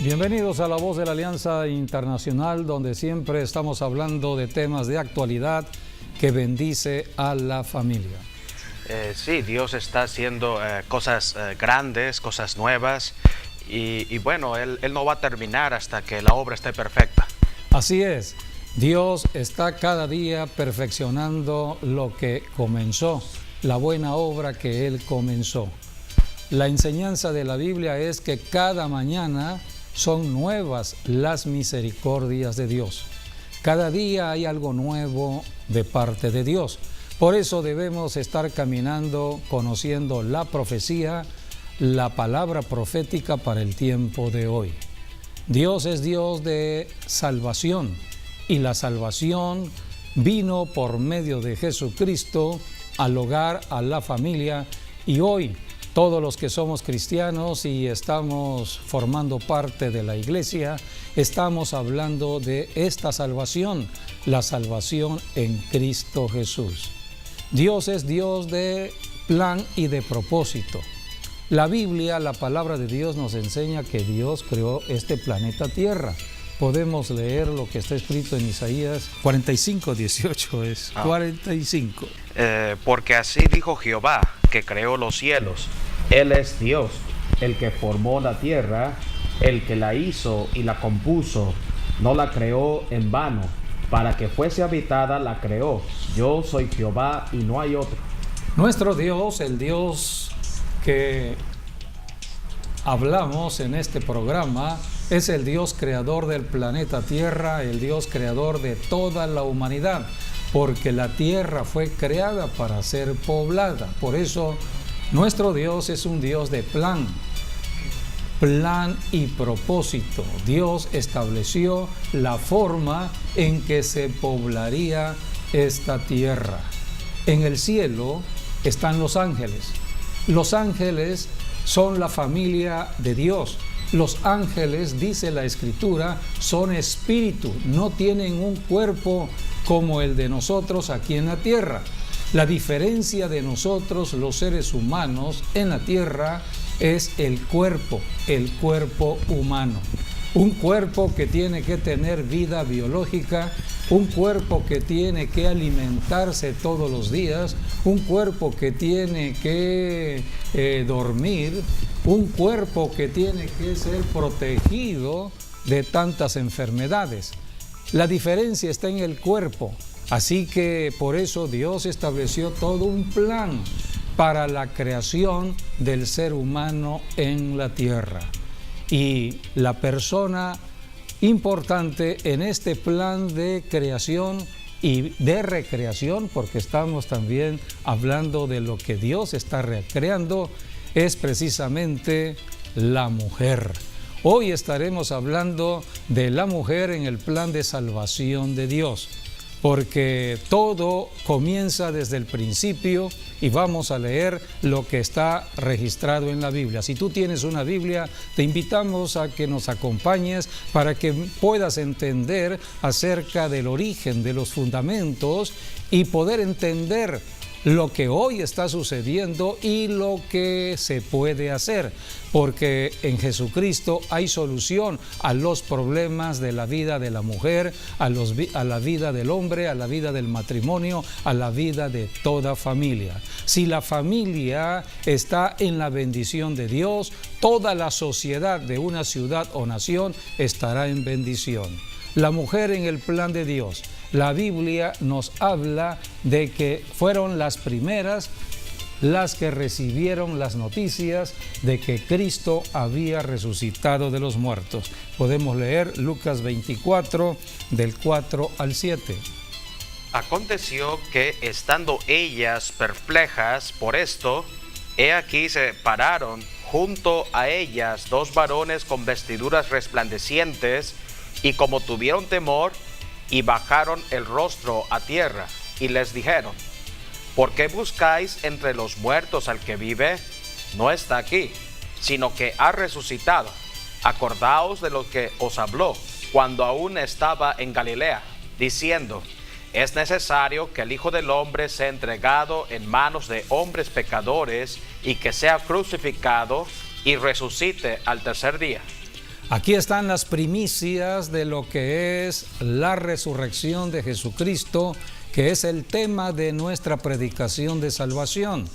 Bienvenidos a La Voz de la Alianza Internacional, donde siempre estamos hablando de temas de actualidad que bendice a la familia. Sí, Dios está haciendo cosas grandes, cosas nuevas, y bueno, Él no va a terminar hasta que la obra esté perfecta. Así es, Dios está cada día perfeccionando lo que comenzó, la buena obra que Él comenzó. La enseñanza de la Biblia es que cada mañana son nuevas las misericordias de Dios. Cada día hay algo nuevo de parte de Dios. Por eso debemos estar caminando, conociendo la profecía, la palabra profética para el tiempo de hoy. Dios es Dios de salvación, y la salvación vino por medio de Jesucristo al hogar, a la familia, y hoy todos los que somos cristianos y estamos formando parte de la iglesia, estamos hablando de esta salvación, la salvación en Cristo Jesús. Dios es Dios de plan y de propósito. La Biblia, la palabra de Dios, nos enseña que Dios creó este planeta Tierra. Podemos leer lo que está escrito en Isaías 45, 18 es 45. Porque así dijo Jehová, que creó los cielos. Él es Dios, el que formó la tierra, el que la hizo y la compuso. No la creó en vano, para que fuese habitada la creó. Yo soy Jehová y no hay otro. Nuestro Dios, el Dios que hablamos en este programa, es el Dios creador del planeta Tierra, el Dios creador de toda la humanidad, porque la tierra fue creada para ser poblada. Por eso nuestro Dios es un Dios de plan y propósito. Dios estableció la forma en que se poblaría esta tierra. En el cielo están los ángeles. Los ángeles son la familia de Dios. Los ángeles, dice la Escritura, son espíritu, no tienen un cuerpo como el de nosotros aquí en la tierra. La diferencia de nosotros, los seres humanos, en la tierra es el cuerpo humano. Un cuerpo que tiene que tener vida biológica, un cuerpo que tiene que alimentarse todos los días, un cuerpo que tiene que dormir, un cuerpo que tiene que ser protegido de tantas enfermedades. La diferencia está en el cuerpo. Así que por eso Dios estableció todo un plan para la creación del ser humano en la tierra. Y la persona importante en este plan de creación y de recreación, porque estamos también hablando de lo que Dios está recreando, es precisamente la mujer. Hoy estaremos hablando de la mujer en el plan de salvación de Dios, porque todo comienza desde el principio y vamos a leer lo que está registrado en la Biblia. Si tú tienes una Biblia, te invitamos a que nos acompañes para que puedas entender acerca del origen, de los fundamentos y poder entender lo que hoy está sucediendo y lo que se puede hacer, porque en Jesucristo hay solución a los problemas de la vida de la mujer, a la vida del hombre, a la vida del matrimonio, a la vida de toda familia. Si la familia está en la bendición de Dios, toda la sociedad de una ciudad o nación estará en bendición. La mujer en el plan de Dios. La Biblia nos habla de que fueron las primeras las que recibieron las noticias de que Cristo había resucitado de los muertos. Podemos leer Lucas 24, del 4 al 7. Aconteció que, estando ellas perplejas por esto, he aquí se pararon junto a ellas dos varones con vestiduras resplandecientes, y como tuvieron temor, y bajaron el rostro a tierra, y les dijeron: ¿por qué buscáis entre los muertos al que vive? No está aquí, sino que ha resucitado. Acordaos de lo que os habló cuando aún estaba en Galilea, diciendo: es necesario que el Hijo del Hombre sea entregado en manos de hombres pecadores, y que sea crucificado y resucite al tercer día. Aquí están las primicias de lo que es la resurrección de Jesucristo, que es el tema de nuestra predicación de salvación.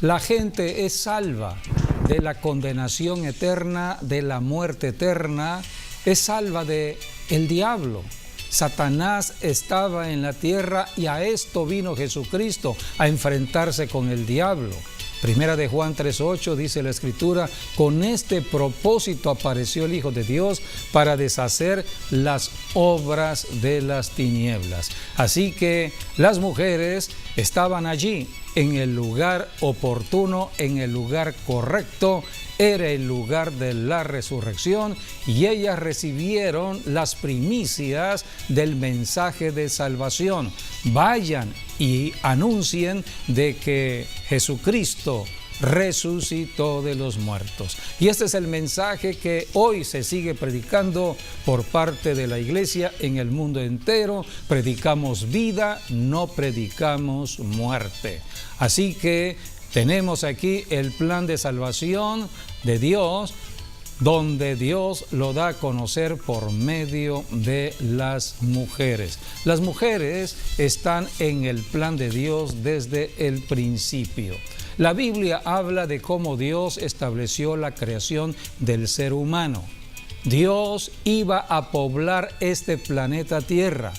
La gente es salva de la condenación eterna, de la muerte eterna, es salva del diablo. Satanás estaba en la tierra y a esto vino Jesucristo, a enfrentarse con el diablo. Primera de Juan 3:8 dice la Escritura: con este propósito apareció el Hijo de Dios para deshacer las obras de las tinieblas. Así que las mujeres estaban allí en el lugar oportuno, en el lugar correcto. Era el lugar de la resurrección y ellas recibieron las primicias del mensaje de salvación. Vayan y anuncien de que Jesucristo resucitó de los muertos. Y este es el mensaje que hoy se sigue predicando por parte de la iglesia en el mundo entero. Predicamos vida, no predicamos muerte. Así que tenemos aquí el plan de salvación de Dios, donde Dios lo da a conocer por medio de las mujeres. Las mujeres están en el plan de Dios desde el principio. La Biblia habla de cómo Dios estableció la creación del ser humano. Dios iba a poblar este planeta Tierra.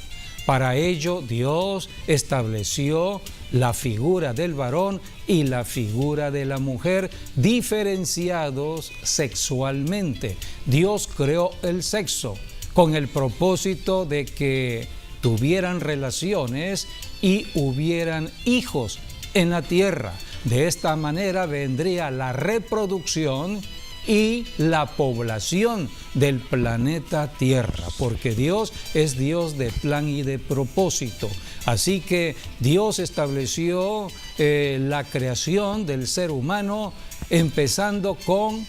Para ello, Dios estableció la figura del varón y la figura de la mujer, diferenciados sexualmente. Dios creó el sexo con el propósito de que tuvieran relaciones y hubieran hijos en la tierra. De esta manera vendría la reproducción y la población del planeta Tierra, porque Dios es Dios de plan y de propósito. Así que Dios estableció la creación del ser humano, empezando con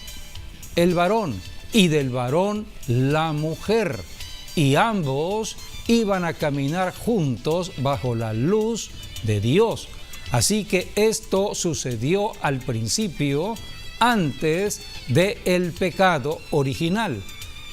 el varón y del varón la mujer, y ambos iban a caminar juntos bajo la luz de Dios. Así que esto sucedió al principio, antes del pecado original.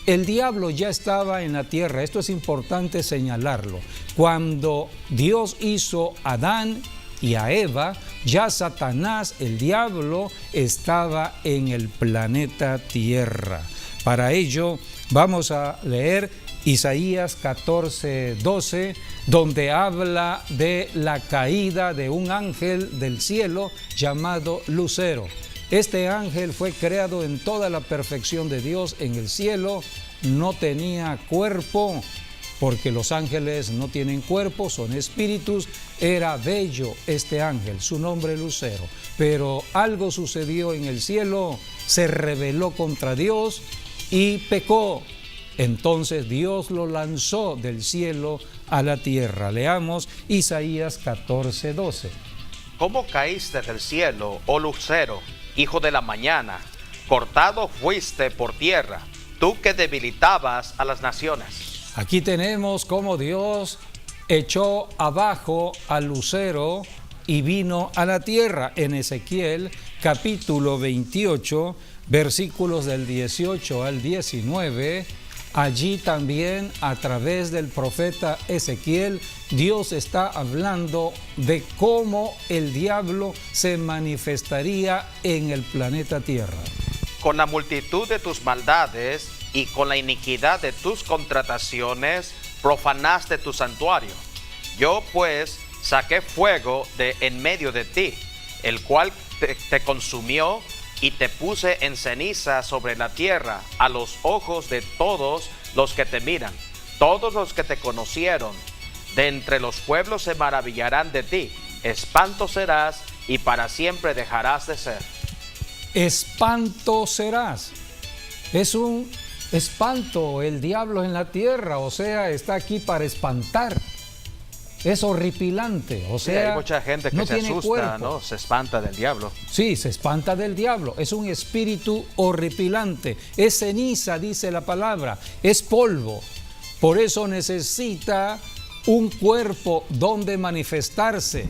El diablo ya estaba en la tierra, esto es importante señalarlo. Cuando Dios hizo a Adán y a Eva, ya Satanás, el diablo, estaba en el planeta Tierra. Para ello vamos a leer Isaías 14:12, donde habla de la caída de un ángel del cielo llamado Lucero. Este ángel fue creado en toda la perfección de Dios en el cielo, no tenía cuerpo, porque los ángeles no tienen cuerpo, son espíritus. Era bello este ángel, su nombre Lucero, pero algo sucedió en el cielo, se rebeló contra Dios y pecó. Entonces Dios lo lanzó del cielo a la tierra. Leamos Isaías 14:12. ¿Cómo caíste del cielo, oh Lucero, hijo de la mañana? Cortado fuiste por tierra, tú que debilitabas a las naciones. Aquí tenemos cómo Dios echó abajo al lucero y vino a la tierra. En Ezequiel capítulo 28, versículos del 18 al 19, allí también a través del profeta Ezequiel, Dios está hablando de cómo el diablo se manifestaría en el planeta Tierra. Con la multitud de tus maldades y con la iniquidad de tus contrataciones, profanaste tu santuario. Yo pues saqué fuego de en medio de ti, el cual te consumió, y te puse en ceniza sobre la tierra a los ojos de todos los que te miran. Todos los que te conocieron de entre los pueblos se maravillarán de ti. Espanto serás y para siempre dejarás de ser. Espanto serás. Es un espanto el diablo en la tierra, o sea, está aquí para espantar. Es horripilante, o sea, sí, hay mucha gente que no se tiene asusta, cuerpo. ¿no? Se espanta del diablo. Sí, se espanta del diablo. Es un espíritu horripilante. Es ceniza, dice la palabra. Es polvo. Por eso necesita un cuerpo donde manifestarse,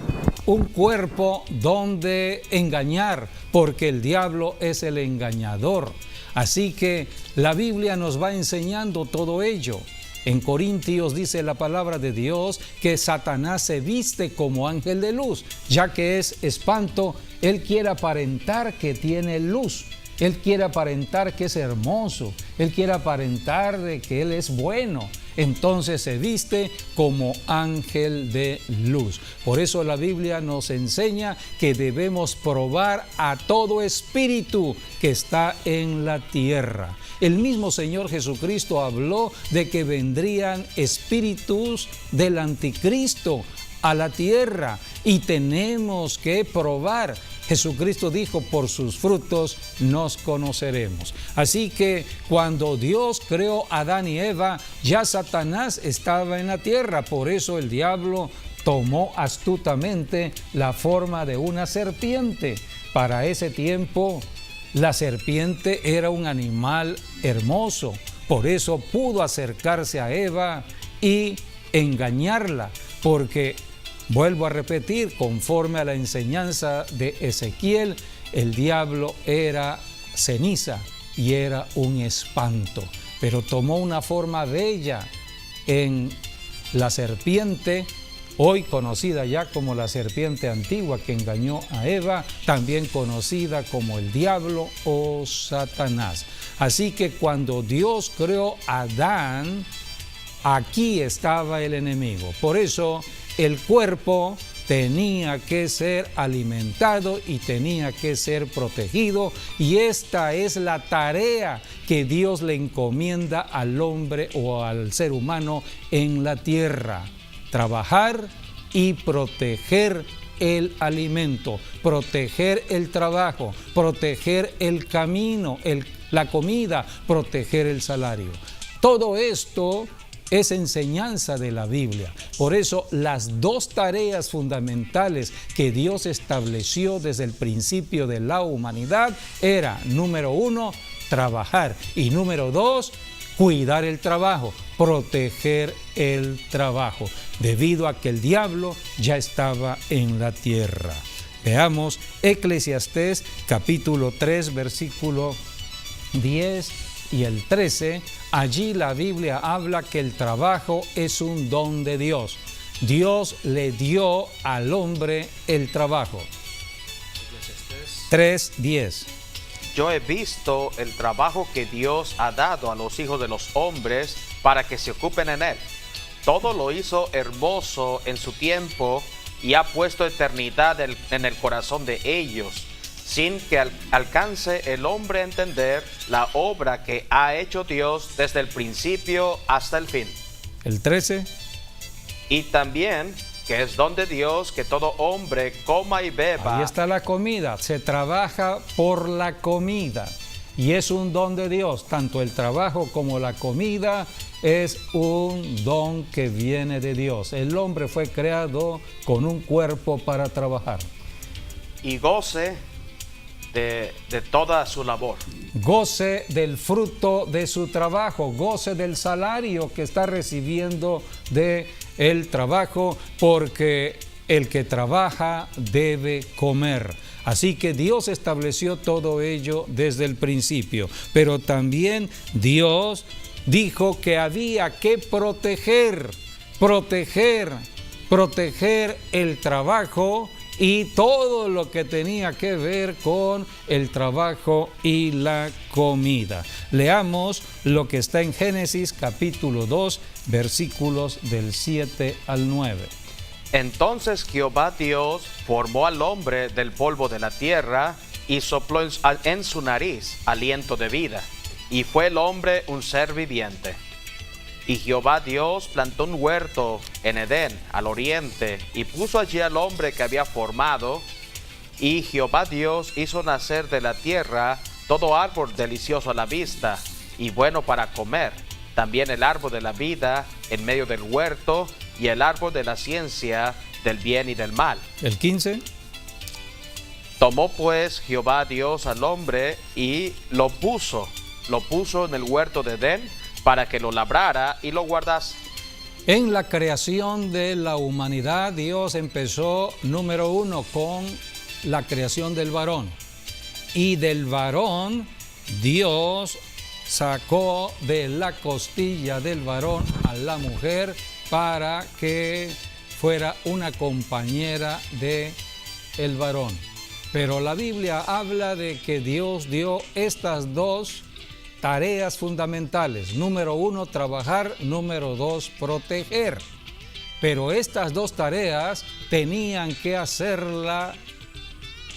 un cuerpo donde engañar, porque el diablo es el engañador. Así que la Biblia nos va enseñando todo ello. En Corintios dice la palabra de Dios que Satanás se viste como ángel de luz, ya que es espanto. Él quiere aparentar que tiene luz, él quiere aparentar que es hermoso, él quiere aparentar de que él es bueno. Entonces se viste como ángel de luz. Por eso la Biblia nos enseña que debemos probar a todo espíritu que está en la tierra. El mismo Señor Jesucristo habló de que vendrían espíritus del anticristo a la tierra y tenemos que probar. Jesucristo dijo, por sus frutos nos conoceremos. Así que cuando Dios creó a Adán y Eva, ya Satanás estaba en la tierra. Por eso el diablo tomó astutamente la forma de una serpiente. Para ese tiempo, la serpiente era un animal hermoso. Por eso pudo acercarse a Eva y engañarla, porque vuelvo a repetir, conforme a la enseñanza de Ezequiel, el diablo era ceniza y era un espanto, pero tomó una forma bella en la serpiente, hoy conocida ya como la serpiente antigua que engañó a Eva, también conocida como el diablo o Satanás. Así que cuando Dios creó a Adán, aquí estaba el enemigo. Por eso el cuerpo tenía que ser alimentado y tenía que ser protegido, y esta es la tarea que Dios le encomienda al hombre o al ser humano en la tierra: trabajar y proteger el alimento, proteger el trabajo, proteger el camino, la comida, proteger el salario. Todo esto es enseñanza de la Biblia. Por eso las dos tareas fundamentales que Dios estableció desde el principio de la humanidad era, número 1, trabajar, y número 2, cuidar el trabajo, proteger el trabajo, debido a que el diablo ya estaba en la tierra. Veamos Eclesiastés capítulo 3, versículo 10 y el 13. Allí la Biblia habla que el trabajo es un don de Dios. Dios le dio al hombre el trabajo. 3:10. Yo he visto el trabajo que Dios ha dado a los hijos de los hombres para que se ocupen en él. Todo lo hizo hermoso en su tiempo y ha puesto eternidad en el corazón de ellos, sin que alcance el hombre a entender la obra que ha hecho Dios desde el principio hasta el fin. El 13. Y también que es don de Dios que todo hombre coma y beba. Ahí está la comida, se trabaja por la comida y es un don de Dios. Tanto el trabajo como la comida es un don que viene de Dios. El hombre fue creado con un cuerpo para trabajar. Y goce de toda su labor. Goce del fruto de su trabajo, goce del salario que está recibiendo de el trabajo, porque el que trabaja debe comer. Así que Dios estableció todo ello desde el principio, pero también Dios dijo que había que proteger el trabajo y todo lo que tenía que ver con el trabajo y la comida. Leamos lo que está en Génesis capítulo 2, versículos del 7 al 9. Entonces Jehová Dios formó al hombre del polvo de la tierra y sopló en su nariz aliento de vida, y fue el hombre un ser viviente. Y Jehová Dios plantó un huerto en Edén, al oriente, y puso allí al hombre que había formado. Y Jehová Dios hizo nacer de la tierra todo árbol delicioso a la vista y bueno para comer, también el árbol de la vida en medio del huerto, y el árbol de la ciencia del bien y del mal. El 15. Tomó pues Jehová Dios al hombre y lo puso en el huerto de Edén, para que lo labrara y lo guardase. En la creación de la humanidad, Dios empezó, número uno, con la creación del varón. Y del varón, Dios sacó de la costilla del varón a la mujer para que fuera una compañera de el varón. Pero la Biblia habla de que Dios dio estas dos tareas fundamentales. Número uno, trabajar. Número dos, proteger. Pero estas dos tareas tenían que hacerla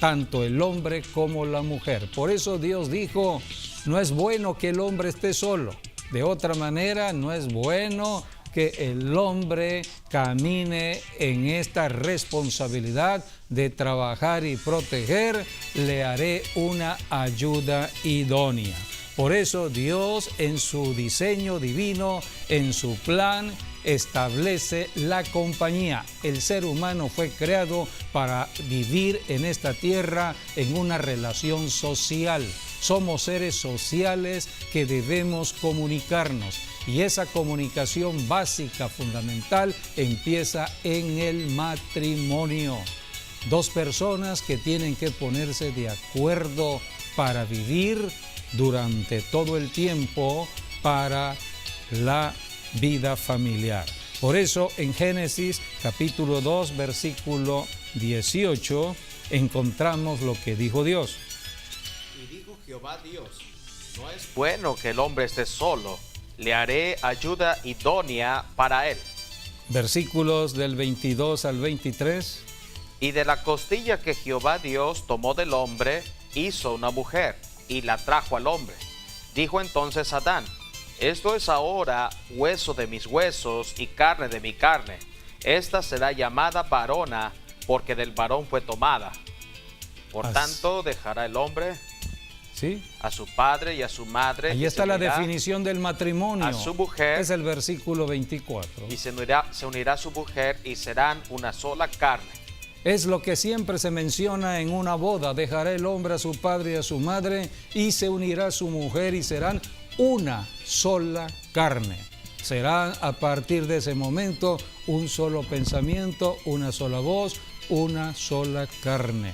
tanto el hombre como la mujer. Por eso Dios dijo, no es bueno que el hombre esté solo. De otra manera, no es bueno que el hombre camine en esta responsabilidad de trabajar y proteger. Le haré una ayuda idónea. Por eso Dios, en su diseño divino, en su plan, establece la compañía. El ser humano fue creado para vivir en esta tierra en una relación social. Somos seres sociales que debemos comunicarnos. Y esa comunicación básica, fundamental, empieza en el matrimonio. Dos personas que tienen que ponerse de acuerdo para vivir durante todo el tiempo para la vida familiar. Por eso en Génesis capítulo 2 versículo 18 encontramos lo que dijo Dios. Y dijo Jehová Dios, no es bueno que el hombre esté solo, le haré ayuda idónea para él. Versículos del 22 al 23. Y de la costilla que Jehová Dios tomó del hombre, hizo una mujer, y la trajo al hombre. Dijo entonces Adán, esto es ahora hueso de mis huesos y carne de mi carne. Esta será llamada varona, porque del varón fue tomada. Por tanto, dejará el hombre ¿sí? a su padre y a su madre. Ahí está la definición del matrimonio. A su mujer. Es el versículo 24. Y se unirá a su mujer y serán una sola carne. Es lo que siempre se menciona en una boda. Dejará el hombre a su padre y a su madre y se unirá a su mujer y serán una sola carne. Serán a partir de ese momento un solo pensamiento, una sola voz, una sola carne.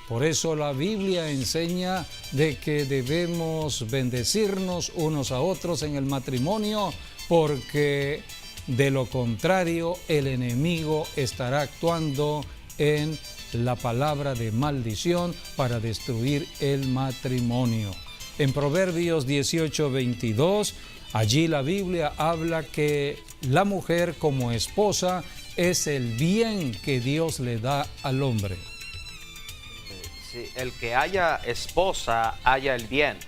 Por eso la Biblia enseña de que debemos bendecirnos unos a otros en el matrimonio, porque de lo contrario el enemigo estará actuando en la palabra de maldición para destruir el matrimonio. En Proverbios 18:22, allí la Biblia habla que la mujer como esposa es el bien que Dios le da al hombre. Sí, el que haya esposa haya el bien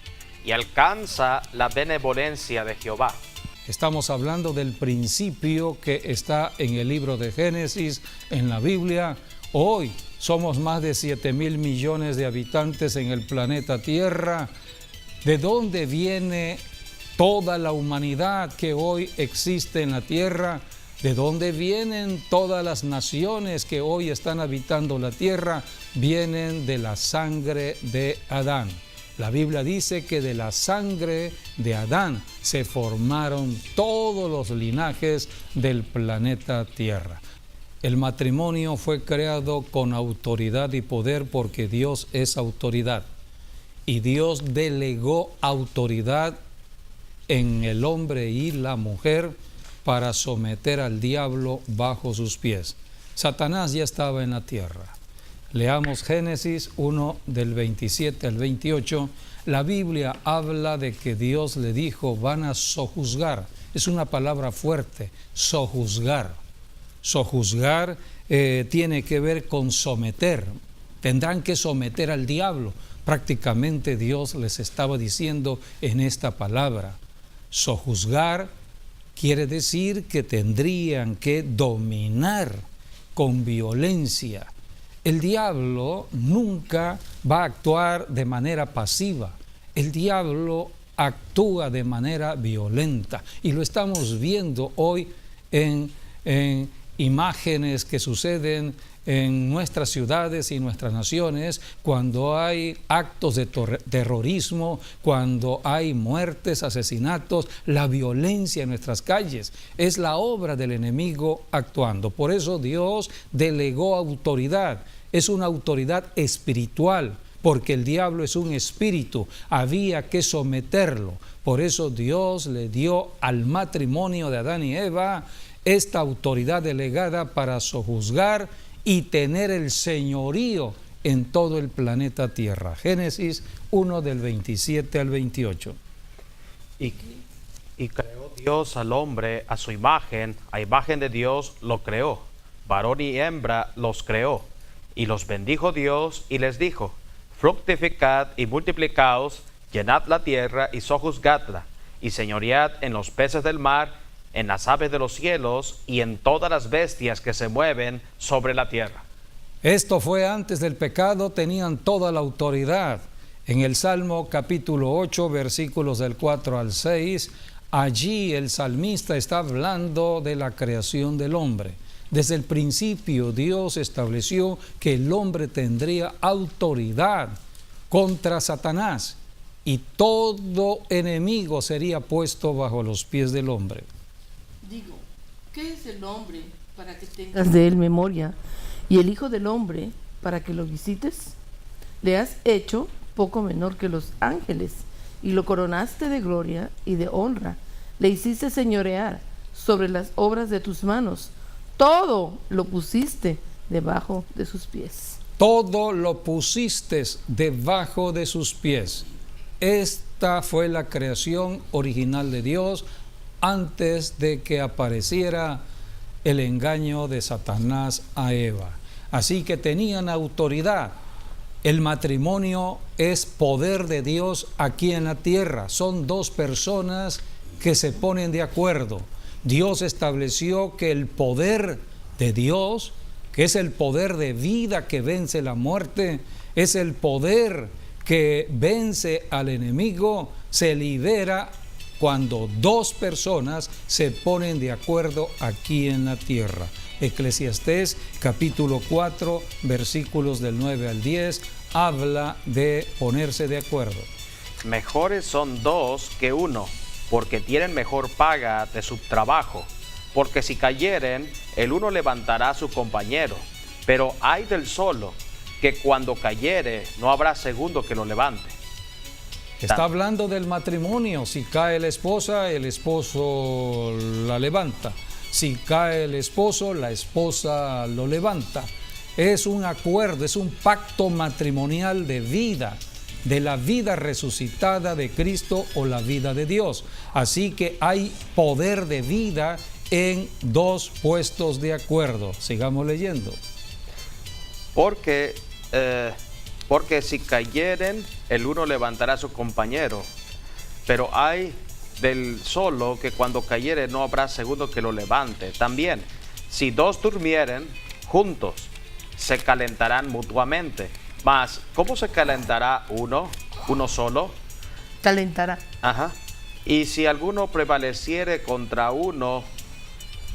y alcanza la benevolencia de Jehová. Estamos hablando del principio que está en el libro de Génesis, en la Biblia. Hoy somos más de 7,000 millones de habitantes en el planeta Tierra. ¿De dónde viene toda la humanidad que hoy existe en la Tierra? ¿De dónde vienen todas las naciones que hoy están habitando la Tierra? Vienen de la sangre de Adán. La Biblia dice que de la sangre de Adán se formaron todos los linajes del planeta Tierra. El matrimonio fue creado con autoridad y poder porque Dios es autoridad. Y Dios delegó autoridad en el hombre y la mujer para someter al diablo bajo sus pies. Satanás ya estaba en la tierra. Leamos Génesis 1 del 27 al 28. La Biblia habla de que Dios le dijo, van a sojuzgar. Es una palabra fuerte, sojuzgar. Sojuzgar tiene que ver con someter. Tendrán que someter al diablo. Prácticamente Dios les estaba diciendo en esta palabra. Sojuzgar quiere decir que tendrían que dominar con violencia. El diablo nunca va a actuar de manera pasiva. El diablo actúa de manera violenta. Y lo estamos viendo hoy en imágenes que suceden en nuestras ciudades y nuestras naciones, cuando hay actos de terrorismo, cuando hay muertes, asesinatos, la violencia en nuestras calles. Es la obra del enemigo actuando. Por eso Dios delegó autoridad. Es una autoridad espiritual, porque el diablo es un espíritu. Había que someterlo. Por eso Dios le dio al matrimonio de Adán y Eva esta autoridad delegada para sojuzgar y tener el señorío en todo el planeta Tierra. Génesis 1 del 27 al 28. Y creó Dios al hombre a su imagen, a imagen de Dios lo creó, varón y hembra los creó, y los bendijo Dios y les dijo: fructificad y multiplicaos, llenad la tierra y sojuzgadla, y señoread en los peces del mar, en las aves de los cielos y en todas las bestias que se mueven sobre la tierra. Esto fue antes del pecado, tenían toda la autoridad. En el Salmo capítulo 8, versículos del 4 al 6, allí el salmista está hablando de la creación del hombre. Desde el principio Dios estableció que el hombre tendría autoridad contra Satanás y todo enemigo sería puesto bajo los pies del hombre. Digo, ¿qué es el hombre para que tengas de él memoria, y el Hijo del Hombre para que lo visites? Le has hecho poco menor que los ángeles, y lo coronaste de gloria y de honra. Le hiciste señorear sobre las obras de tus manos. Todo lo pusiste debajo de sus pies. Todo lo pusiste debajo de sus pies. Esta fue la creación original de Dios antes de que apareciera el engaño de Satanás a Eva. Así que tenían autoridad. El matrimonio es poder de Dios aquí en la tierra. Son dos personas que se ponen de acuerdo. Dios estableció que el poder de Dios, que es el poder de vida que vence la muerte, es el poder que vence al enemigo, se libera cuando dos personas se ponen de acuerdo aquí en la tierra. Eclesiastés capítulo 4, versículos del 9 al 10, habla de ponerse de acuerdo. Mejores son dos que uno, porque tienen mejor paga de su trabajo. Porque si cayeren, el uno levantará a su compañero. Pero hay del solo, que cuando cayere, no habrá segundo que lo levante. Está hablando del matrimonio. Si cae la esposa, el esposo la levanta. Si cae el esposo, la esposa lo levanta. Es un acuerdo, es un pacto matrimonial de vida, de la vida resucitada de Cristo o la vida de Dios. Así que hay poder de vida en dos puestos de acuerdo. Sigamos leyendo. Porque si cayeren, el uno levantará a su compañero. Pero hay del solo, que cuando cayere no habrá segundo que lo levante. También, si dos durmieren juntos, se calentarán mutuamente. Mas, ¿cómo se calentará uno solo? Calentará. Ajá. Y si alguno prevaleciere contra uno,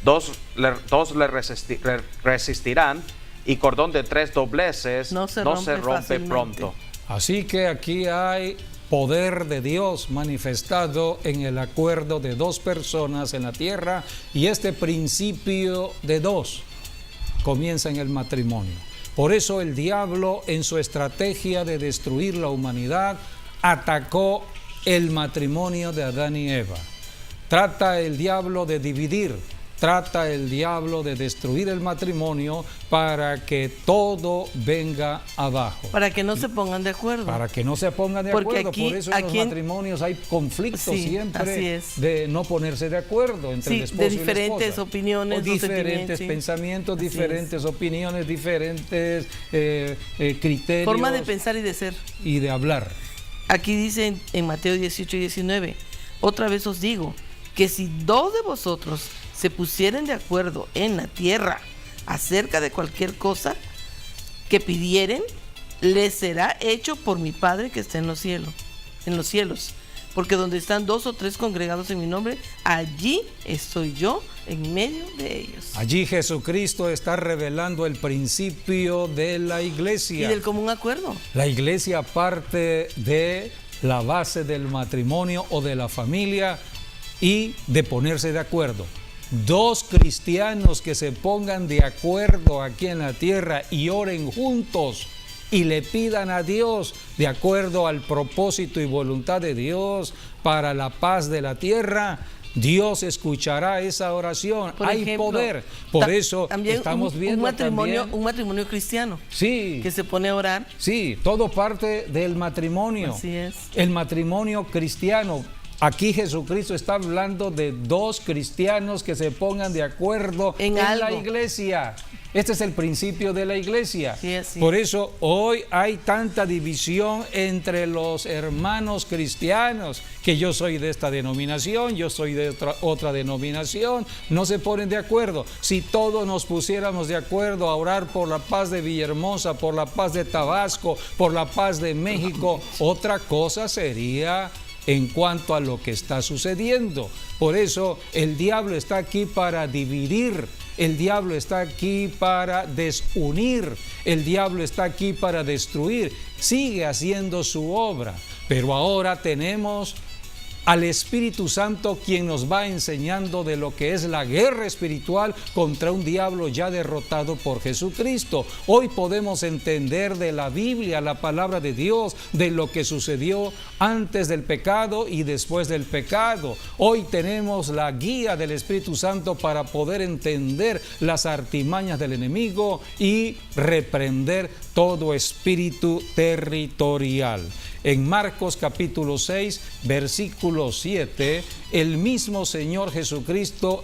dos le resistirán, y cordón de tres dobleces no se rompe pronto. Así que aquí hay poder de Dios manifestado en el acuerdo de dos personas en la tierra, y este principio de dos comienza en el matrimonio. Por eso el diablo, en su estrategia de destruir la humanidad, atacó el matrimonio de Adán y Eva. Trata el diablo de dividir, trata el diablo de destruir el matrimonio para que todo venga abajo. Para que no se pongan de acuerdo. Para que no se pongan de Porque acuerdo. aquí, por eso en los matrimonios hay conflictos siempre de no ponerse de acuerdo entre el esposo y la esposa. De diferentes opiniones. O diferentes pensamientos, diferentes opiniones, diferentes criterios. Forma de pensar y de ser. Y de hablar. Aquí dice en Mateo 18 y 19, otra vez os digo, que si dos de vosotros se pusieren de acuerdo en la tierra acerca de cualquier cosa que pidieren, les será hecho por mi Padre que está en los cielos. porque donde están 2 o 3 congregados en mi nombre, allí estoy yo en medio de ellos. Allí Jesucristo está revelando el principio de la iglesia. Y del común acuerdo. La iglesia parte de la base del matrimonio o de la familia y de ponerse de acuerdo. 2 cristianos que se pongan de acuerdo aquí en la tierra y oren juntos y le pidan a Dios, de acuerdo al propósito y voluntad de Dios para la paz de la tierra, Dios escuchará esa oración. Hay ejemplo, poder. Por eso estamos viendo un matrimonio cristiano. Sí. Que se pone a orar. Sí, todo parte del matrimonio. Así es. El matrimonio cristiano. Aquí Jesucristo está hablando de 2 cristianos que se pongan de acuerdo en la iglesia. Este es el principio de la iglesia. Sí, sí. Por eso hoy hay tanta división entre los hermanos cristianos, que yo soy de esta denominación, yo soy de otra denominación, no se ponen de acuerdo. Si todos nos pusiéramos de acuerdo a orar por la paz de Villahermosa, por la paz de Tabasco, por la paz de México, otra cosa sería en cuanto a lo que está sucediendo. Por eso el diablo está aquí para dividir. El diablo está aquí para desunir, el diablo está aquí para destruir, sigue haciendo su obra, pero ahora tenemos al Espíritu Santo quien nos va enseñando de lo que es la guerra espiritual contra un diablo ya derrotado por Jesucristo. Hoy podemos entender de la Biblia, la palabra de Dios, de lo que sucedió antes del pecado y después del pecado. Hoy tenemos la guía del Espíritu Santo para poder entender las artimañas del enemigo y reprender todo espíritu territorial. En Marcos capítulo 6, versículo 7, el mismo Señor Jesucristo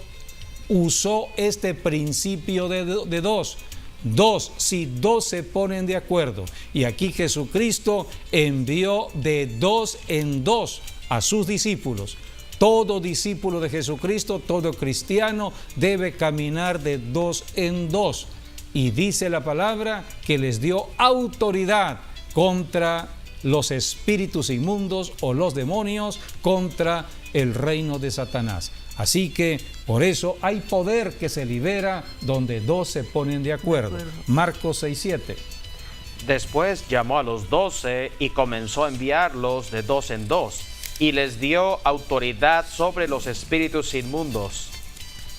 usó este principio de 2. 2, si 2 se ponen de acuerdo. Y aquí Jesucristo envió de 2 en 2 a sus discípulos. Todo discípulo de Jesucristo, todo cristiano debe caminar de 2 en 2. Y dice la palabra que les dio autoridad contra los espíritus inmundos o los demonios, contra el reino de Satanás. Así que por eso hay poder que se libera donde 2 se ponen de acuerdo. Marcos 6:7. Después llamó a los 12 y comenzó a enviarlos de 2 en 2 y les dio autoridad sobre los espíritus inmundos.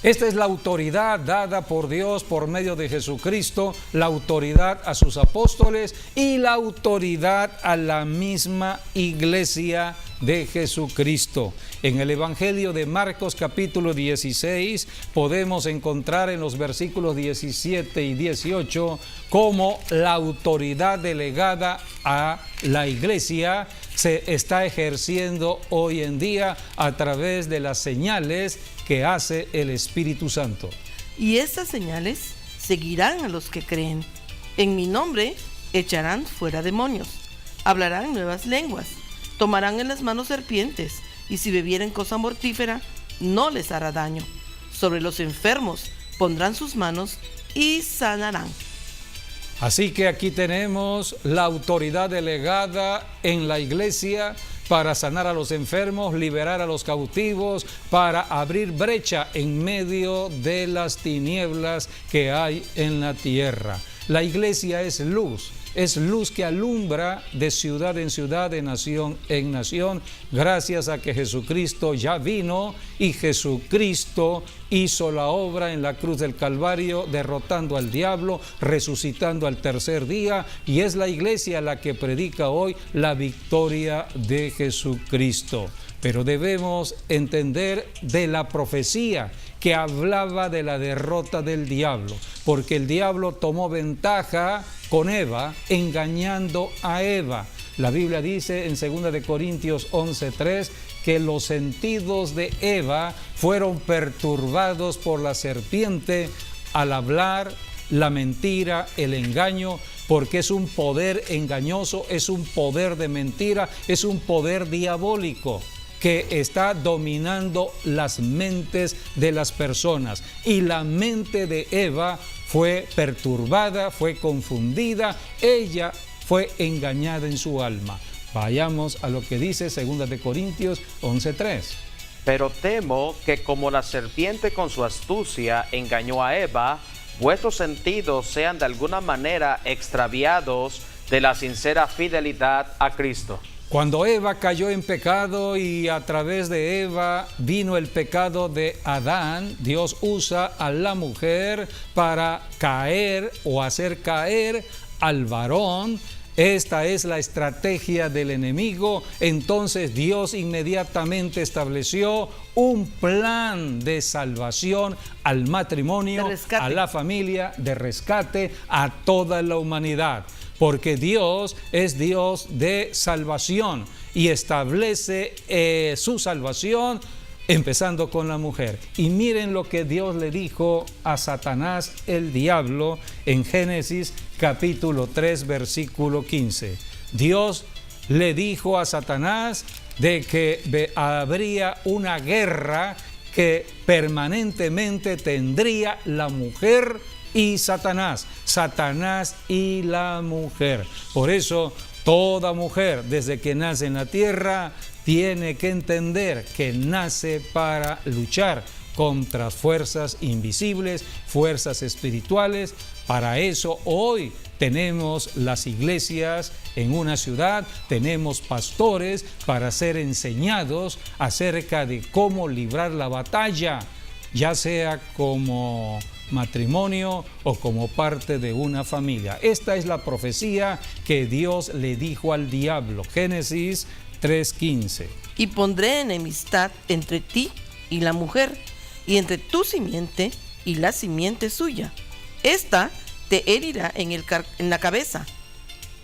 Esta es la autoridad dada por Dios por medio de Jesucristo, la autoridad a sus apóstoles y la autoridad a la misma iglesia de Jesucristo. En el Evangelio de Marcos capítulo 16 podemos encontrar en los versículos 17 y 18 cómo la autoridad delegada a la iglesia se está ejerciendo hoy en día a través de las señales que hace el Espíritu Santo. Y estas señales seguirán a los que creen. En mi nombre echarán fuera demonios, hablarán nuevas lenguas, tomarán en las manos serpientes, y si bebieren cosa mortífera, no les hará daño. Sobre los enfermos pondrán sus manos y sanarán. Así que aquí tenemos la autoridad delegada en la iglesia para sanar a los enfermos, liberar a los cautivos, para abrir brecha en medio de las tinieblas que hay en la tierra. La iglesia es luz que alumbra de ciudad en ciudad, de nación en nación, gracias a que Jesucristo ya vino y Jesucristo hizo la obra en la cruz del Calvario, derrotando al diablo, resucitando al tercer día, y es la iglesia la que predica hoy la victoria de Jesucristo. Pero debemos entender de la profecía que hablaba de la derrota del diablo, porque el diablo tomó ventaja con Eva, engañando a Eva. La Biblia dice en 2 de Corintios 11:3 que los sentidos de Eva fueron perturbados por la serpiente al hablar la mentira, el engaño, porque es un poder engañoso, es un poder de mentira, es un poder diabólico que está dominando las mentes de las personas. Y la mente de Eva fue perturbada, fue confundida, ella fue engañada en su alma. Vayamos a lo que dice 2 de Corintios 11:3. Pero temo que como la serpiente con su astucia engañó a Eva, vuestros sentidos sean de alguna manera extraviados de la sincera fidelidad a Cristo. Cuando Eva cayó en pecado y a través de Eva vino el pecado de Adán, Dios usa a la mujer para caer o hacer caer al varón. Esta es la estrategia del enemigo. Entonces Dios inmediatamente estableció un plan de salvación al matrimonio, a la familia, de rescate a toda la humanidad. Porque Dios es Dios de salvación y establece su salvación empezando con la mujer. Y miren lo que Dios le dijo a Satanás, el diablo, en Génesis capítulo 3, versículo 15. Dios le dijo a Satanás de que habría una guerra que permanentemente tendría la mujer y Satanás y la mujer. Por eso toda mujer desde que nace en la tierra tiene que entender que nace para luchar contra fuerzas invisibles, fuerzas espirituales. Para eso hoy tenemos las iglesias en una ciudad, tenemos pastores para ser enseñados acerca de cómo librar la batalla, ya sea como matrimonio o como parte de una familia. Esta es la profecía que Dios le dijo al diablo. Génesis 3:15. Y pondré enemistad entre ti y la mujer, y entre tu simiente y la simiente suya. Esta te herirá en la cabeza,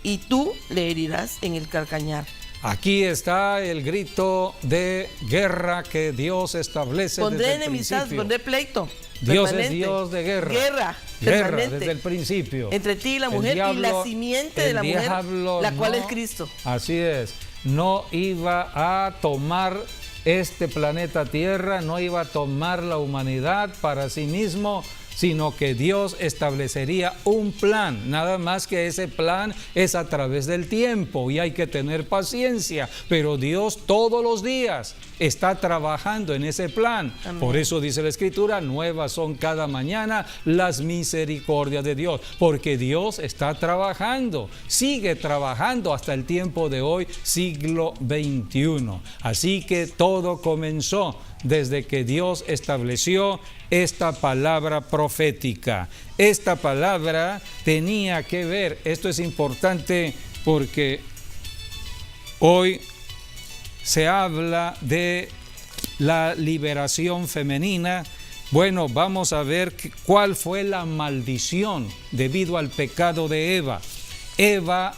y tú le herirás en el calcañar. Aquí está el grito de guerra que Dios establece. Pondré desde enemistad, el principio. pondré pleito. Dios permanente. es Dios de guerra. Guerra desde el principio. Entre ti y la mujer, y la simiente de la mujer, la cual es Cristo. Así es. No iba a tomar este planeta Tierra, no iba a tomar la humanidad para sí mismo, sino que Dios establecería un plan, nada más que ese plan es a través del tiempo y hay que tener paciencia, pero Dios todos los días está trabajando en ese plan. Amén. Por eso dice la Escritura, nuevas son cada mañana las misericordias de Dios, porque Dios está trabajando, sigue trabajando hasta el tiempo de hoy, siglo XXI. Así que todo comenzó desde que Dios estableció esta palabra profética. Esta palabra tenía que ver, esto es importante porque hoy se habla de la liberación femenina. Bueno, vamos a ver cuál fue la maldición debido al pecado de Eva. Eva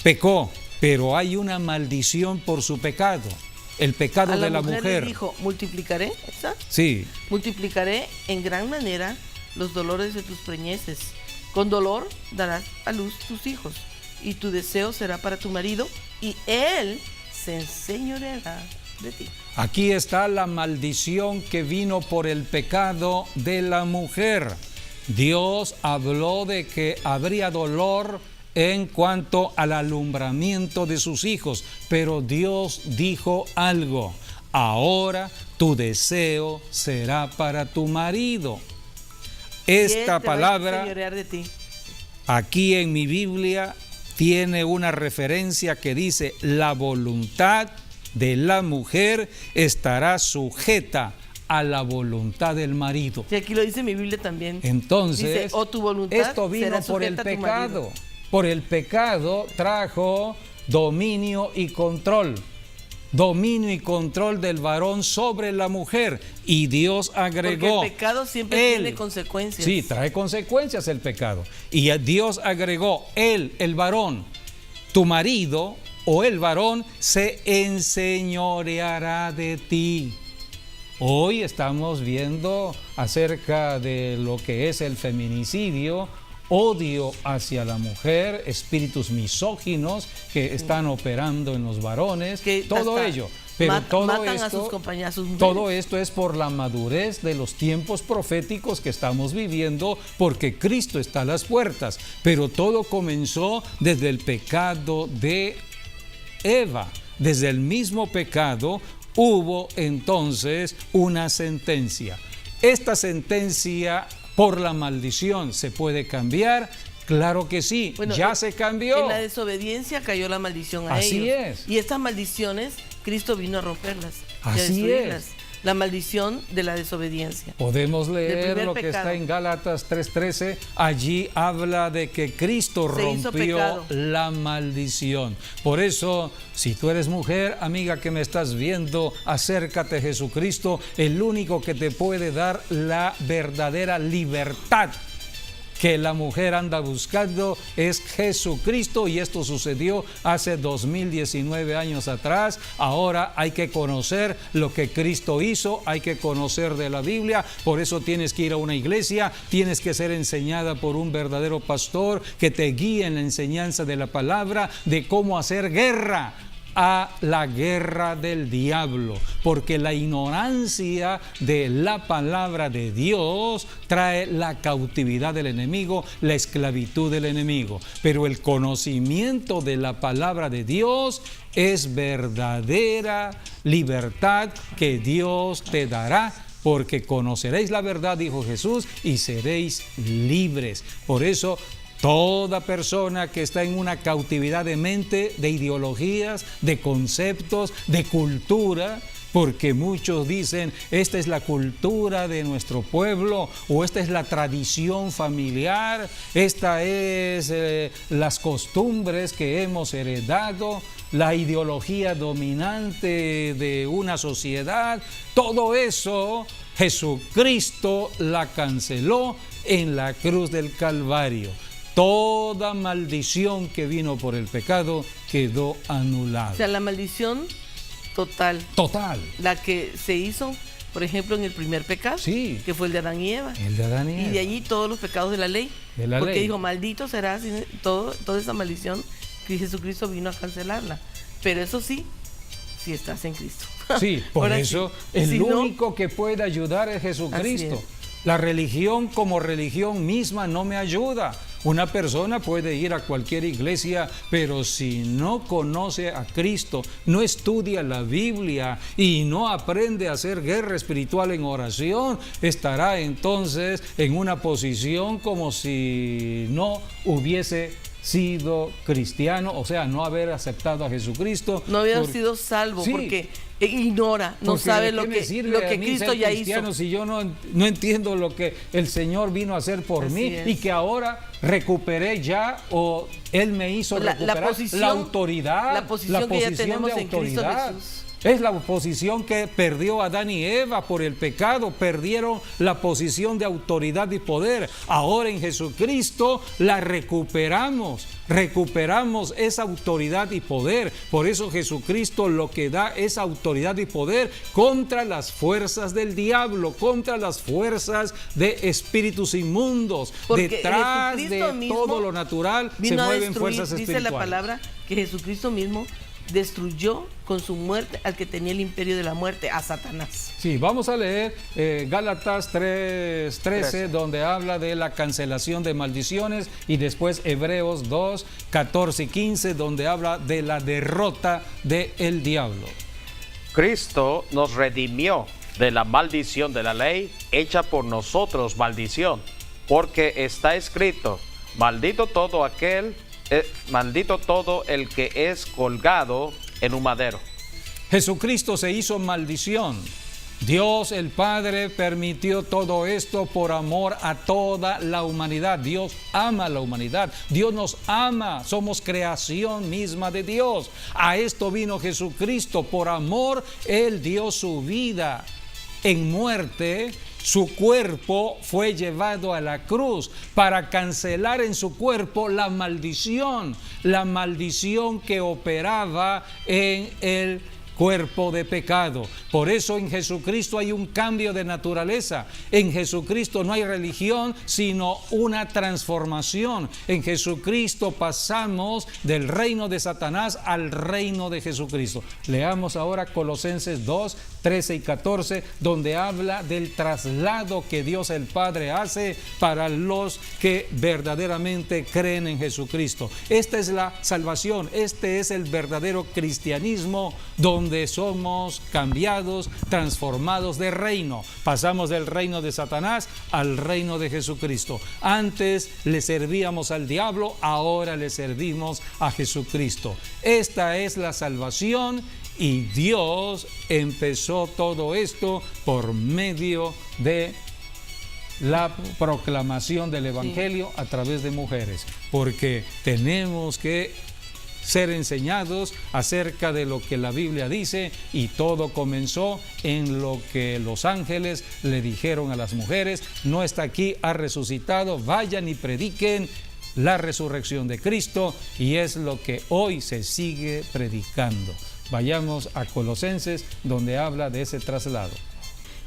pecó, pero hay una maldición por su pecado. El pecado de la mujer. Le dijo, multiplicaré, ¿está? Sí. Multiplicaré en gran manera los dolores de tus preñeces. Con dolor darás a luz tus hijos, y tu deseo será para tu marido, y él se enseñoreará de ti. Aquí está la maldición que vino por el pecado de la mujer. Dios habló de que habría dolor en cuanto al alumbramiento de sus hijos, pero Dios dijo algo: ahora tu deseo será para tu marido. Esta palabra de ti. Aquí en mi Biblia tiene una referencia que dice: la voluntad de la mujer estará sujeta a la voluntad del marido. Sí, aquí lo dice mi Biblia también. Entonces, dice, tu voluntad esto vino por el pecado. Por el pecado trajo dominio y control. Dominio y control del varón sobre la mujer. Y Dios agregó. Porque el pecado siempre tiene consecuencias. Sí, trae consecuencias el pecado. Y Dios agregó, el varón, tu marido o el varón se enseñoreará de ti. Hoy estamos viendo acerca de lo que es el feminicidio, odio hacia la mujer, espíritus misóginos que están operando en los varones, todo ello. Pero todo esto es por la madurez de los tiempos proféticos que estamos viviendo, porque Cristo está a las puertas. Pero todo comenzó desde el pecado de Eva. Desde el mismo pecado hubo entonces una sentencia. Esta sentencia por la maldición se puede cambiar. Claro que sí, bueno, ya se cambió. En la desobediencia cayó la maldición a Así ellos. es. Y estas maldiciones, Cristo vino a romperlas. Así es. La maldición de la desobediencia. Podemos leer lo que está en Gálatas 3:13. Allí habla de que Cristo rompió la maldición. Por eso, si tú eres mujer, amiga que me estás viendo, acércate a Jesucristo, el único que te puede dar la verdadera libertad que la mujer anda buscando es Jesucristo, y esto sucedió hace 2019 años atrás. Ahora hay que conocer lo que Cristo hizo, hay que conocer de la Biblia. Por eso tienes que ir a una iglesia, tienes que ser enseñada por un verdadero pastor que te guíe en la enseñanza de la palabra, de cómo hacer guerra a la guerra del diablo, porque la ignorancia de la palabra de Dios trae la cautividad del enemigo, la esclavitud del enemigo, pero el conocimiento de la palabra de Dios es verdadera libertad que Dios te dará, porque conoceréis la verdad, dijo Jesús, y seréis libres. Por eso, toda persona que está en una cautividad de mente, de ideologías, de conceptos, de cultura, porque muchos dicen, esta es la cultura de nuestro pueblo, o esta es la tradición familiar, esta es las costumbres que hemos heredado, la ideología dominante de una sociedad. Todo eso Jesucristo la canceló en la cruz del Calvario. Toda maldición que vino por el pecado quedó anulada. O sea, la maldición total. Total. La que se hizo, por ejemplo, en el primer pecado, sí, que fue el de Adán y Eva. El de Adán y Eva. Y de allí todos los pecados de la ley. Porque dijo, maldito serás, toda esa maldición que Jesucristo vino a cancelarla. Pero eso sí, si estás en Cristo. Sí, por eso el único que puede ayudar es Jesucristo. La religión como religión misma no me ayuda. Una persona puede ir a cualquier iglesia, pero si no conoce a Cristo, no estudia la Biblia y no aprende a hacer guerra espiritual en oración, estará entonces en una posición como si no hubiese sido cristiano, o sea, no haber aceptado a Jesucristo. No haber sido salvo, sí, porque ignora, no sabe lo que Cristo ya hizo. Si yo no entiendo lo que el Señor vino a hacer por mí, y que ahora recuperé ya, o Él me hizo recuperar la autoridad, la posición que ya tenemos en Cristo Jesús. Es la posición que perdió Adán y Eva por el pecado, perdieron la posición de autoridad y poder. Ahora en Jesucristo la recuperamos esa autoridad y poder. Por eso Jesucristo lo que da es autoridad y poder contra las fuerzas del diablo, contra las fuerzas de espíritus inmundos. Porque detrás de todo lo natural se mueven fuerzas espirituales. Dice la palabra que Jesucristo mismo destruyó con su muerte al que tenía el imperio de la muerte, a Satanás. Sí, vamos a leer Gálatas 3:13, donde habla de la cancelación de maldiciones, y después Hebreos 2:14 y 15, donde habla de la derrota del diablo. Cristo nos redimió de la maldición de la ley, hecha por nosotros maldición, porque está escrito, maldito todo el que es colgado en un madero. Jesucristo se hizo maldición. Dios el Padre permitió todo esto por amor a toda la humanidad. Dios ama a la humanidad. Dios nos ama. Somos creación misma de Dios. A esto vino Jesucristo. Por amor, Él dio su vida en muerte. Su cuerpo fue llevado a la cruz para cancelar en su cuerpo la maldición que operaba en el cuerpo de pecado. Por eso en Jesucristo hay un cambio de naturaleza. En Jesucristo no hay religión, sino una transformación. En Jesucristo pasamos del reino de Satanás al reino de Jesucristo. Leamos ahora Colosenses 2, 13 y 14, donde habla del traslado que Dios el Padre hace para los que verdaderamente creen en Jesucristo. Esta es la salvación, este es el verdadero cristianismo, donde somos cambiados, transformados de reino. Pasamos del reino de Satanás al reino de Jesucristo. Antes le servíamos al diablo, ahora le servimos a Jesucristo. Esta es la salvación. Y Dios empezó todo esto por medio de la proclamación del Evangelio a través de mujeres, porque tenemos que ser enseñados acerca de lo que la Biblia dice, y todo comenzó en lo que los ángeles le dijeron a las mujeres: no está aquí, ha resucitado, vayan y prediquen la resurrección de Cristo, y es lo que hoy se sigue predicando. Vayamos a Colosenses, donde habla de ese traslado.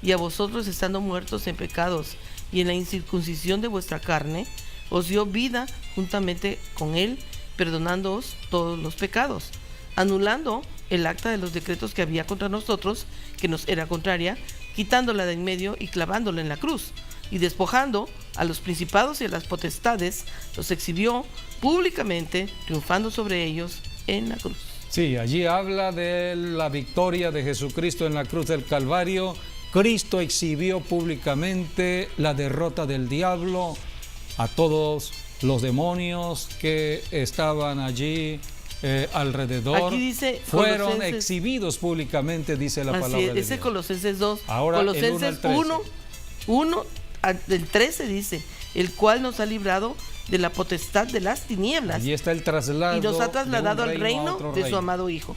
Y a vosotros, estando muertos en pecados y en la incircuncisión de vuestra carne, os dio vida juntamente con él, perdonándoos todos los pecados, anulando el acta de los decretos que había contra nosotros, que nos era contraria, quitándola de en medio y clavándola en la cruz, y despojando a los principados y a las potestades, los exhibió públicamente, triunfando sobre ellos en la cruz. Sí, allí habla de la victoria de Jesucristo en la cruz del Calvario. Cristo exhibió públicamente la derrota del diablo, a todos los demonios que estaban allí alrededor. Aquí dice fueron Colosenses, exhibidos públicamente, dice la palabra de Dios. Dice Colosenses 2, ahora Colosenses 1, del 13 dice: el cual nos ha librado de la potestad de las tinieblas. Allí está el traslado, y nos ha trasladado al reino de su amado Hijo,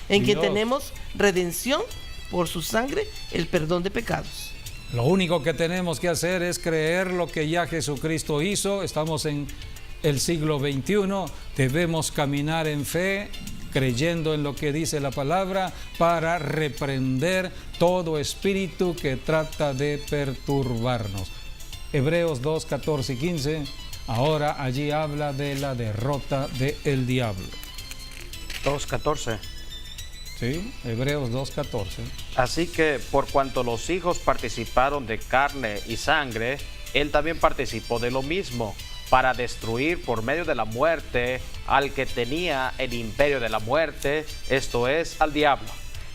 en quien tenemos redención por su sangre, el perdón de pecados. Lo único que tenemos que hacer es creer lo que ya Jesucristo hizo. Estamos en el siglo XXI, debemos caminar en fe, creyendo en lo que dice la palabra, para reprender todo espíritu que trata de perturbarnos. Hebreos 2, 14 y 15, ahora allí habla de la derrota del diablo. 2:14. Sí, Hebreos 2:14. Así que por cuanto los hijos participaron de carne y sangre, él también participó de lo mismo, para destruir por medio de la muerte al que tenía el imperio de la muerte, esto es, al diablo,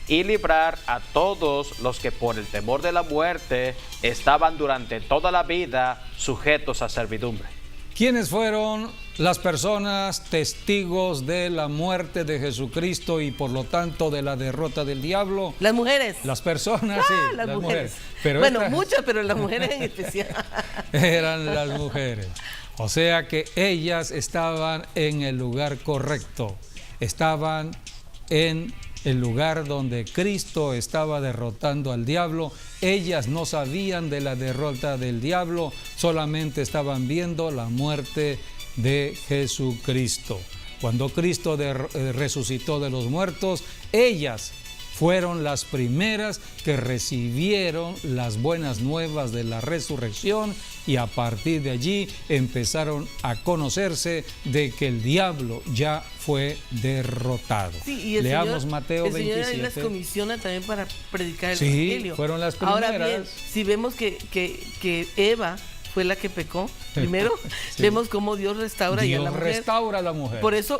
y librar a todos los que por el temor de la muerte estaban durante toda la vida sujetos a servidumbre. ¿Quiénes fueron las personas testigos de la muerte de Jesucristo y por lo tanto de la derrota del diablo? Las mujeres. Las personas, sí, las mujeres. Pero bueno, muchas, pero las mujeres en especial. Eran las mujeres. O sea que ellas estaban en el lugar correcto, estaban en el lugar donde Cristo estaba derrotando al diablo. Ellas no sabían de la derrota del diablo, solamente estaban viendo la muerte de Jesucristo. Cuando Cristo resucitó de los muertos, ellas fueron las primeras que recibieron las buenas nuevas de la resurrección, y a partir de allí empezaron a conocerse de que el diablo ya fue derrotado. Sí, y leamos Mateo 27. El Señor las comisiona también para predicar el Sí, evangelio. fueron las primeras. Ahora bien, si vemos que Eva fue la que pecó primero, sí, vemos cómo Dios restaura ya a la mujer. Restaura a la mujer. Por eso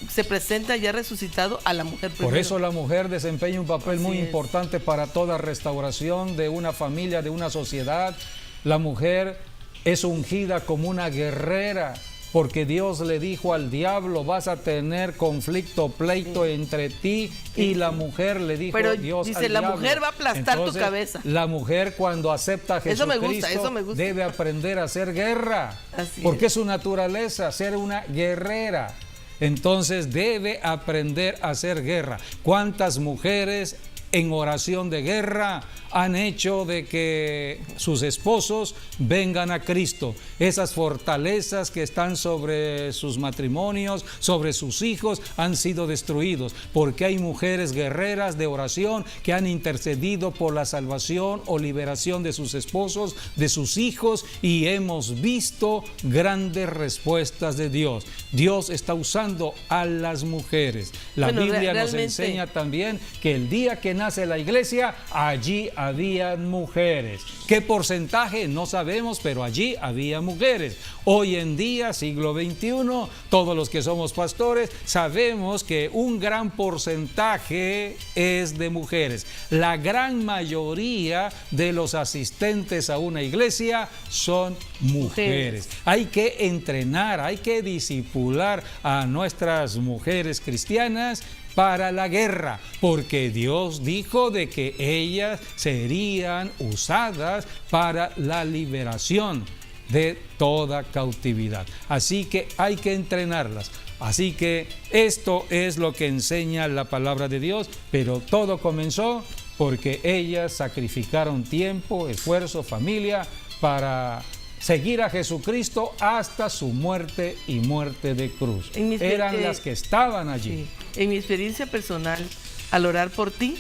se presenta ya resucitado a la mujer primero. Por eso la mujer desempeña un papel muy importante para toda restauración de una familia, de una sociedad. La mujer es ungida como una guerrera, porque Dios le dijo al diablo: vas a tener conflicto, pleito entre ti y la mujer, le dijo Dios dice, al diablo. la mujer va a aplastar tu cabeza. La mujer, cuando acepta a Jesucristo, eso me gusta. debe aprender a hacer guerra, porque es su naturaleza, ser una guerrera. Entonces debe aprender a hacer guerra. ¿Cuántas mujeres en oración de guerra han hecho de que sus esposos vengan a Cristo. Esas fortalezas que están sobre sus matrimonios, sobre sus hijos, han sido destruidos, porque hay mujeres guerreras de oración que han intercedido por la salvación o liberación de sus esposos, de sus hijos, y hemos visto grandes respuestas de Dios. Dios está usando a las mujeres. La Biblia nos enseña también que el día que nace la iglesia, allí habían mujeres. ¿Qué porcentaje? No sabemos, pero allí había mujeres. Hoy en día, siglo XXI, todos los que somos pastores sabemos que un gran porcentaje es de mujeres. La gran mayoría de los asistentes a una iglesia son mujeres. Hay que entrenar, hay que discipular a nuestras mujeres cristianas para la guerra, porque Dios dijo de que ellas serían usadas para la liberación de toda cautividad. Así que hay que entrenarlas. Así que esto es lo que enseña la palabra de Dios, pero todo comenzó porque ellas sacrificaron tiempo, esfuerzo, familia para seguir a Jesucristo hasta su muerte y muerte de cruz. Eran las que estaban allí. Sí. En mi experiencia personal, al orar por ti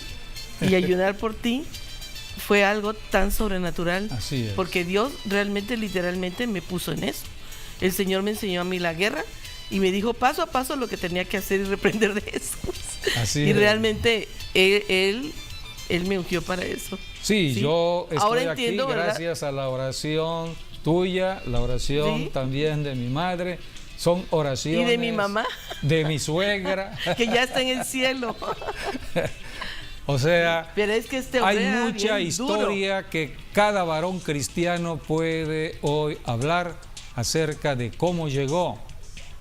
y ayunar por ti, fue algo tan sobrenatural. Así es. Porque Dios realmente, literalmente me puso en eso. El Señor me enseñó a mí la guerra y me dijo paso a paso lo que tenía que hacer y reprender de eso. Así y es. Realmente Él me ungió para eso. Sí, yo estoy ahora entiendo, aquí gracias a la oración tuya, la oración también de mi madre. Son oraciones. Y de mi mamá. De mi suegra. Que ya está en el cielo. O sea, pero es que hay mucha historia que cada varón cristiano puede hoy hablar acerca de cómo llegó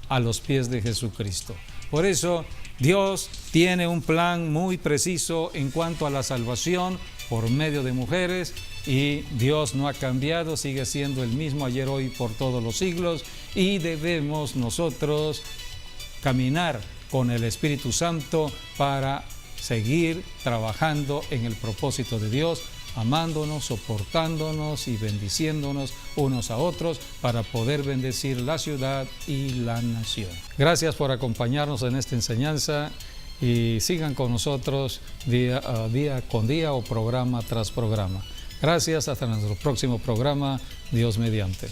a los pies de Jesucristo. Por eso Dios tiene un plan muy preciso en cuanto a la salvación por medio de mujeres, y Dios no ha cambiado, sigue siendo el mismo ayer, hoy, por todos los siglos, y debemos nosotros caminar con el Espíritu Santo para seguir trabajando en el propósito de Dios, amándonos, soportándonos y bendiciéndonos unos a otros para poder bendecir la ciudad y la nación. Gracias por acompañarnos en esta enseñanza y sigan con nosotros día con día o programa tras programa. Gracias, hasta nuestro próximo programa, Dios mediante.